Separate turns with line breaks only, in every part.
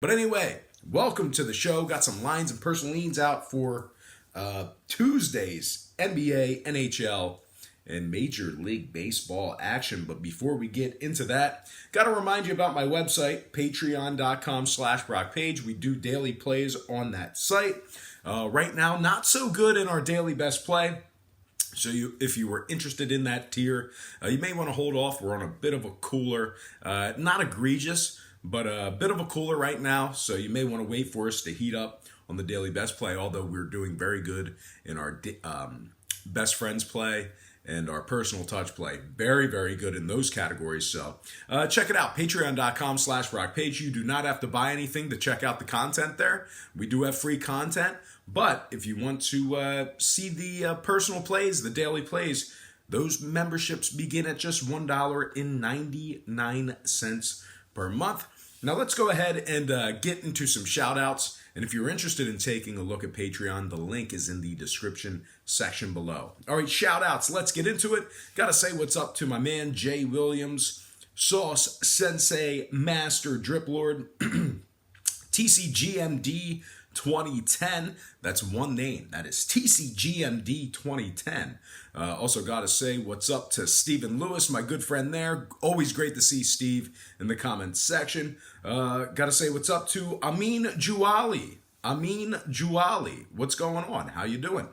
But anyway, welcome to the show. Got some lines and personal leans out for Tuesday's NBA, NHL, and Major League Baseball action. But before we get into that, got to remind you about my website, patreon.com/BrockPage. We do daily plays on that site. Right now, not so good in our daily best play. So if you were interested in that tier, you may want to hold off. We're on a bit of a cooler, not egregious, but a bit of a cooler right now. So you may want to wait for us to heat up on the daily best play, although we're doing very good in our best friends play and our personal touch play. Very, very good in those categories. So check it out, patreon.com/BrockPage. You do not have to buy anything to check out the content there. We do have free content. But if you want to see the personal plays, the daily plays, those memberships begin at just $1.99 per month. Now let's go ahead and get into some shout outs. And if you're interested in taking a look at Patreon, the link is in the description section below. All right, shout outs. Let's get into it. Got to say what's up to my man, Jay Williams, Sauce Sensei, Master Drip Lord, TCGMD 2010. That's one name. That is TCGMD 2010. Also got to say what's up to Stephen Lewis, my good friend there. Always great to see Steve in the comments section. Got to say what's up to Amin Juali. What's going on? How you doing?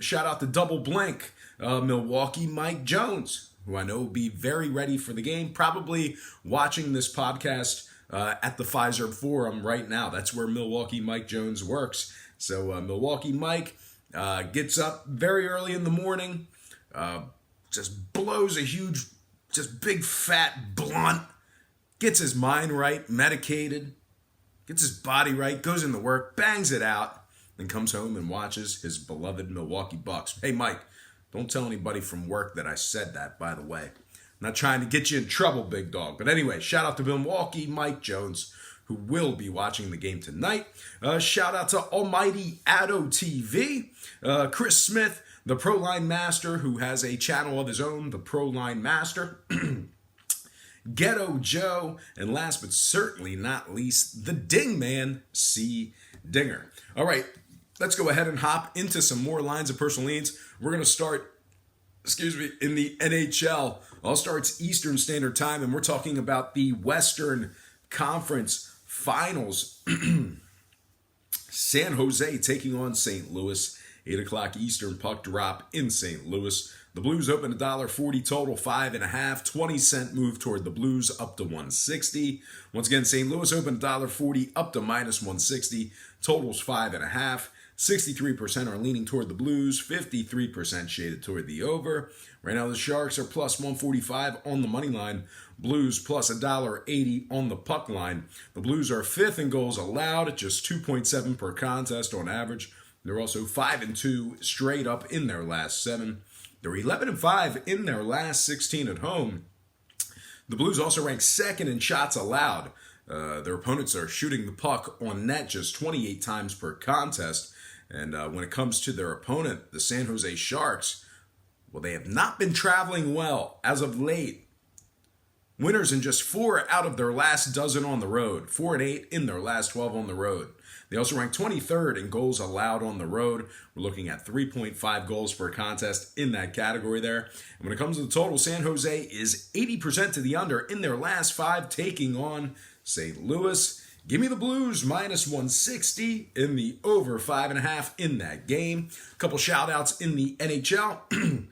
Shout out to Double Blink, Milwaukee Mike Jones, who I know will be very ready for the game. Probably watching this podcast at the Pfizer Forum right now. That's where Milwaukee Mike Jones works. So Milwaukee Mike gets up very early in the morning, just blows a huge, just big fat blunt, gets his mind right, medicated, gets his body right, goes into work, bangs it out, and comes home and watches his beloved Milwaukee Bucks. Hey Mike, don't tell anybody from work that I said that, by the way. Not trying to get you in trouble, big dog. But anyway, shout out to Milwaukee Mike Jones, who will be watching the game tonight. Shout out to Almighty Addo TV. Chris Smith, the Pro Line Master, who has a channel of his own, the Pro Line Master. Ghetto Joe. And last but certainly not least, the Ding Man, C. Dinger. All right, let's go ahead and hop into some more lines of personal leans. We're going to start in the NHL. All starts Eastern Standard Time, and we're talking about the Western Conference Finals. San Jose taking on St. Louis. 8 o'clock Eastern puck drop in St. Louis. The Blues open $1.40 total, 5.5. 20-cent move toward the Blues up to 160. Once again, St. Louis opened $1.40 up to minus 160. Totals 5.5. 63% are leaning toward the Blues, 53% shaded toward the over. Right now the Sharks are plus 145 on the money line, Blues plus $1.80 on the puck line. The Blues are fifth in goals allowed at just 2.7 per contest on average. They're also 5-2 straight up in their last 7. They're 11-5 in their last 16 at home. The Blues also rank second in shots allowed. Their opponents are shooting the puck on net just 28 times per contest. And when it comes to their opponent, the San Jose Sharks, well, they have not been traveling well as of late. Winners in just 4 out of their last dozen on the road. 4-8 in their last 12 on the road. They also rank 23rd in goals allowed on the road. We're looking at 3.5 goals per contest in that category there. And when it comes to the total, San Jose is 80% to the under in their last 5, taking on St. Louis. Give me the Blues minus 160 in the over 5.5 in that game. A couple shout outs in the NHL.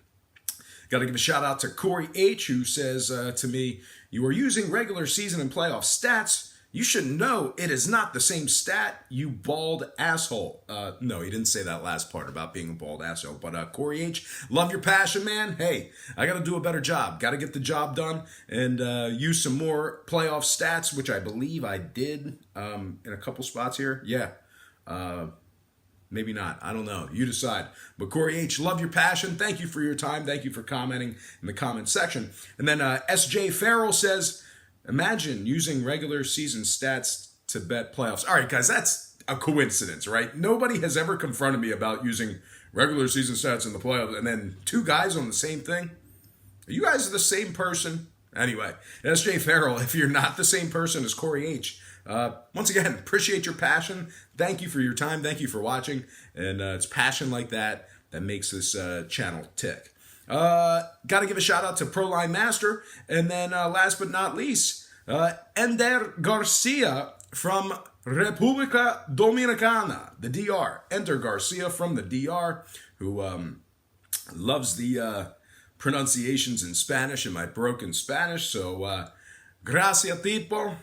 Got to give a shout out to Corey H, who says to me, "You are using regular season and playoff stats. You should know it is not the same stat, you bald asshole." No, he didn't say that last part about being a bald asshole. But Corey H, love your passion, man. Hey, I got to do a better job. Got to get the job done and use some more playoff stats, which I believe I did in a couple spots here. Yeah. Maybe not. I don't know. You decide. But Corey H, love your passion. Thank you for your time. Thank you for commenting in the comment section. And then S.J. Farrell says, imagine using regular season stats to bet playoffs. All right, guys, that's a coincidence, right? Nobody has ever confronted me about using regular season stats in the playoffs and then 2 guys on the same thing. Are you guys the same person? Anyway, S.J. Farrell, if you're not the same person as Corey H., Once again, appreciate your passion. Thank you for your time. Thank you for watching. And it's passion like that that makes this channel tick. Got to give a shout out to Proline Master. And then last but not least, Ender Garcia from República Dominicana, the DR. Ender Garcia from the DR, who loves the pronunciations in Spanish and my broken Spanish. So, gracias tipo,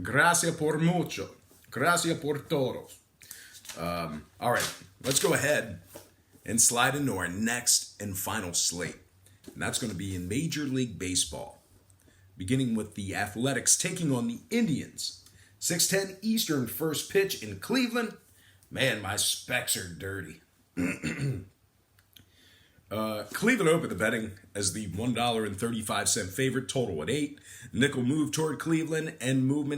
gracias por mucho, gracias por todos. All right, let's go ahead and slide into our next and final slate. And that's going to be in Major League Baseball, beginning with the Athletics taking on the Indians. 6:10 Eastern first pitch in Cleveland. Man, my specs are dirty. Cleveland opened the betting as the $1.35 favorite, total at 8. Nickel move toward Cleveland and movement